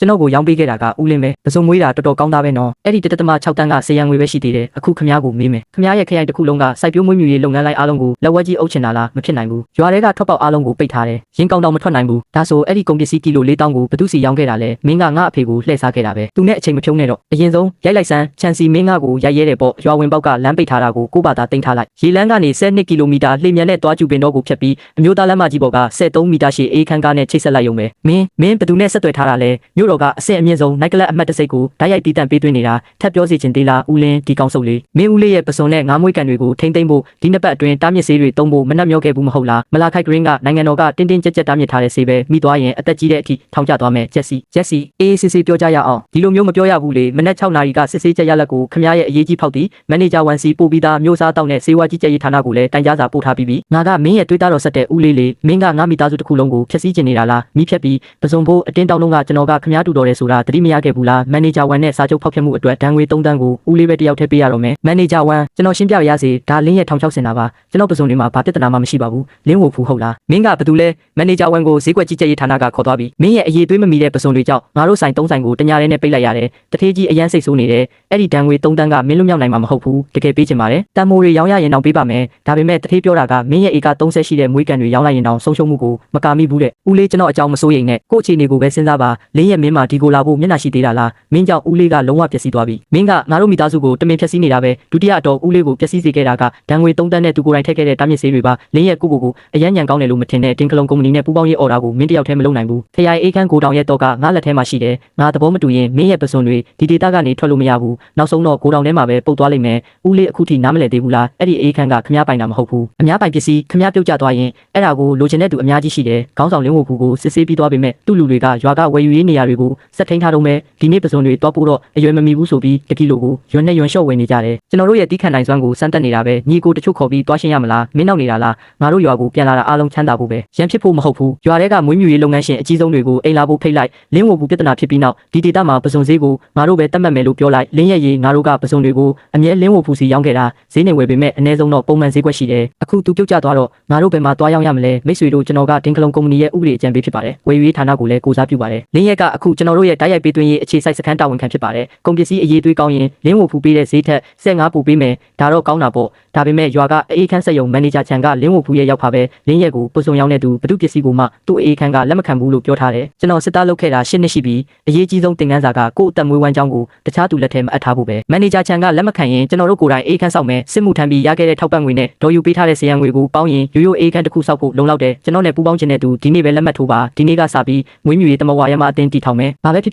ကျွန်တော်ကိုရောင်းပေးခဲ့တာကဦးလင်းပဲပစုံမွေးတာတော်တော်ကောင်းသားပဲနော်အဲ့ဒီတတမ6တန်းကစေရန်ငွေပဲရှိသေးတယ်အခုခမားကိုမေးမယ်ခမားရဲ့ခရိုင်တစ်ခုလုံးကစိုက်ပျိုးမွေးမြူရေးလုပ်ငန်းလိုက်အားလုံးကိုလက်ဝဲကြီးအုပ်ချင်တာလားမဖြစ်နိုင်ဘူးရွာတွေကထွက်ပေါက်အားလုံးကိုပိတ်ထားတယ်ရင်းကောင်းတော့မထွက်နိုင်ဘူးဒါဆိုအဲ့ဒီကုန်ပစ္စည်းကီလို4000ကိုဘသူစီရောင်းခဲ့တာလဲမင်းကငါအဖေကိုလှည့်စားခဲ့တာပဲသူနဲ့အချိန်မဖြုံးနဲ့တော့အရင်ဆုံးရိုက်လိုက်စမ်းချန်စီမင်းငါကိုရိုက်ရဲတယ်ပေါ့ရွာဝင်ပေါက်ကလမ်းပိတ်ထားတာကိုကိုဘာသာတင်ထားလိုက်ရေလမ်းကနေ12ကီလိုမီတာလှေမြန်နဲ့တွားကျူပင်တော့ကိုဖြတ်ပြီးအမျိုးသားလမ်းမကြီးပေါ်က73မီတာရှည်အေးခန်းကားနဲ့ချိတ်ဆက်လိုက်ရုံပဲမင်းဘသူနဲ့ဆက်သွယ်ထားတာလဲမြို့တော်ကအဆင့်အမြင့်ဆုံးနိုက်ကလပ်အမှတ်တစိတ်ကိုဓာတ်ရိုက်တီးတန့်ပေးသွင်းနေတာထပ်ပြောစီခြင်းသေးလားဦးလင်းဒီကောင်းစုပ်လေးမင်းဦးလေးရဲ့ပစုံနဲ့ငါးမွေးကန်တွေကိုထိမ့်သိမ့်ဖို့ဒီနှစ်ပတ်အတွင်းတားမြစ်ဆေးတွေတုံးဖို့မနှက်မျောခဲ့ဘူးမဟုတ်လားမလာခိုက်ဂရင်းကနိုင်ငံတော်ကတင်းတင်းကြပ်ကြပ်တားမြစ်ထားတဲ့ဆေးပဲမိသွားရင်အသက်ကြီးတဲ့အထိထောင်ကျသွားမယ်ဂျက်စီအေးစစ်ပြောကြရအောင်ဒီလိုမျိုးမပြောရဘူးလေမနက်6နာရီကစစ်ဆေးချက်ရလက်ကိုခမားရဲ့အရေးကြီးဖောက်ပြီးမန်နေဂျာဝန်စီပို့ပြီးသားမျိုးစားတောက်နဲ့ဆေးဝါးကြီးကြပ်ရေးဌာနကိုလည်းတိုင်ကြားစာပို့ထားပြီးပြီငါကမင်းရဲ့တွေးတာတော်ဆက်တဲ့ဦးလေးမင်းကငါမိသားစုတစ်ခုလုံးကိုဖျက်ဆီးကျင်နေတာလားမိဖြက်ပြီးပစုံဖို့အတင်းတောင်းလုံးကကျွန်တော်ကခမားတူတော်တယ်ဆိုတာသတိမရခဲ့ဘူးလားမန်နေဂျာဝန်နဲ့စာချုပ်ဖောက်ဖျက်မှုအတွက်ဒဏ်ငွေ3တန်းကိုဦးလေးပဲတယောက်ထည့်ပေးရတော့မယ်မန်နေဂျာဝန်ကျွန်တော်ရှင်းပြရစေဒါလင်းရဲ့1600စင်တာပါကျွန်တော်ပစုံတွေမှာဘာပြဿနာမှမရှိပါဘူးလင်းဝဖူဟုတ်လားမင်းကဘာတူလဲမန်နေဂျာဝန်ကိုဈေးကွက်ကြီးကြပ်ရေးဌာနကခေါ်သွားပြီးမင်းရဲ့အရေးသွေးမမီတဲ့ပစုံတွေကြောင့်ငါတို့ဆိုင်3ဆိုင်ကိုတညာရဲနဲ့ပိတ်လိုက်ရတယ်တထေးကြီးအရန်စိတ်ဆိုးနေတယ်အဲ့ဒီဒဏ်ငွေ3တန်းကမင်းလွတ်မြောက်နိုင်မှာမဟုတ်ဘူးတကယ်ပေးချင်ပါတယ်တန်မိုးတွေရောင်းရရင်တော့ပေးပါမယ်ဒါပေမဲ့တထေးပြောတာကမင်းရဲ့ဧက30ရှိတဲ့မွေးကန်တွေရောင်းလိုက်ရင်တော့ဆုံးရှုံးမှုကိုမကာမိဘူးတဲ့ဦးလေးကျွန်တော်အကြောင်းမစိုးရိမ်နဲ့ကို့အခြေအနေကိုပဲစဉ်းစားပါလင်းရဲ့မင်းမှာဒီကိုလာဖို့မျက်နှာရှိသေးတာလားမင်းကြောင့်ဦးလေးကလုံးဝပျက်စီးသွားပြီမင်းကငါတို့မိသားစုကိုတမင်ဖျက်ဆီးနေတာပဲဒုတိယအတော်ဦးလေးကိုပျက်စီးစေခဲ့တာကဒဏ်ငွေ3တန်းနဲ့သူကိုယ်တိုင်ထည့်ခဲ့တဲ့တားမြစ်ဆေးတွေပါလင်းရဲ့ကိုအရန်ညံကောင်းတယ်လို့မထင်တဲ့တင်းကလုံးကုမ္ပဏီနဲ့ပူးပေါင်းရေးအော်ဒါကိုမင်းတယောက်တည်းမလုပ်နိုင်ဘူးခရိုင်အေးခန်းကိုတောင်ရဲ့တော့ကငါလက်ထဲမှာရှိတယ်ငါသဘောမတူရင်မင်းရဲ့ပစွန်တွေဒီဒေတာကနေထွက်လို့မရဘူးနောက်ဆုံးတော့ကိုတောင်ထဲမှာပဲပုတ်သွားလိမ့်မယ်ဦးလေးအခုထိနားမလည်သေးဘူးလားအဲ့ဒီအေးခန်းကခမားပိုင်တာမဟုတ်ဘူးအများပိုင်ပစ္စည်းခမားပြုတ်ကျသွားရင်အဲ့ဒါကိုလိုချင်တဲ့သူအများကြီးရှိတယ်ခေါင်းဆောင်လင်းဝဘူးကိုစစ်ဆေးပြီးသွားပေမဲ့သူ့လူတွေကရွာကဝယ်ယူရေးနေရာတွေကိုစက်ထိန်ထားတော့မယ်ဒီနေ့ပစွန်တွေတွားပို့တော့အရွယ်မမီဘူးဆိုပြီးတကီလိုကိုရွံနဲ့ရွံလျှော့ဝယ်နေကြတယ်ကျွန်တော်တို့ရဲ့တီးခန့်နိုင်စွမ်းကိုစမ်းတက်နေတာပဲညီကိုတချို့ခေါ်ပြီးတွားရှင်းရမလားမင်းနောက်နေတာလားငါတို့ရွာကိုပြန်လာတာအားလုံးချမ်းသာဖို့ပဲရန်ဖြစ်ဖို့မဟုတ်ဘူးရွာတွေကမွေးမြူရေးလုပ်ငန်းရှင်အကြီးဆုံးတွေကိုအိမ်လာဖို့ဖိတ်လိုက်လင်းဝဘူးပြဿနာဖြစ်ပြီးနောက်ဒီဒေတာမှာပစွန်ဈေးကိုငါတို့ပဲတတ်မှတ်မယ်လို့ပြောလိုက်လင်းရဲ့ရေးငါတို့ကပစွန်တွေကိုအမြဲလင်းဝဘူးစီရောင်းခဲ့တာဈေးနေဝယ်ပေမဲ့အနည်းဆုံးတော့ပုံမှန်ဈေးကွက်ရှိတယ်အခုသူပြုတ်ကျသွားတော့ငါတို့ဘယ်မှာတွားရောက်ရမလဲမိတ်ဆွေတို့ကျွန်တော်ကဒင်းကလုံးကုမ္ပဏီရဲ့ဥပဒေအကြံပေးဖြစ်ပါတယ်ဝယ်ယူရေးဌာနကိုလည်းကိုစားပြုပါတယ်လင်းရက်ကအခုကျွန်တော်တို့ရဲ့တိုက်ရိုက်ပေးသွင်းရေးအခြေစိုက်စခန်းတာဝန်ခံဖြစ်ပါတယ်ကုန်ပစ္စည်းအရေးသွေးကောင်းရင်လင်းဝဘူးပေးတဲ့ဈေးထက်15ပိုပေးမယ်ဒါတော့ကောင်းတာပေါ့ဒါပေမဲ့ရွာကအေးခန်းဆက်ယုံမန်နေဂျာချန်ကလင်းဝဘူးရဲ့ရောက်ပါပဲလင်းရက်ကိုပစုံရောင်းတဲ့သူဘသူပစ္စည်းကိုမှသူ့အေးခန်းကလက်မခံဘူးလို့ပြောထားတယ်ကျွန်တော်စစ်သားလုပ်ခဲ့တာ10နှစ်ရှိပြီအရေးကြီးဆုံးသင်ခန်းစာကကို့အသက်မွေးဝမ်းကြောင်းကိုတခြားသူလက်ထဲမအပ်ထားဖို့ပဲမန်နေဂျာချန်ကလက်မခံရင်ကျွန်တော်တို့ကိုယ်တိုင်အေးခန်းဆောက်မယ်စစ်မှုထမ်းပြီးရခဲ့တဲ့ထောက်ပံ့ငွေနဲ့ဒေါ်ယူပေးထားတဲ့ဇယံငွေကိုပေါင်းရင်ရိုးရိုးအေးခန်းတစ်ခုဆောက်ဖို့လုံလောက်တယ်ကျွန်တော်နဲ့ပူးပေါင်းခြင်းတဲ့သူဒီနေ့ပဲလက်မှတ်ထိုးပါဒီနေ့ကစပြီးမွေးမြူရေးတမဝါရမအတင်းတီထောင်မယ်ဘာပဲဖြစ်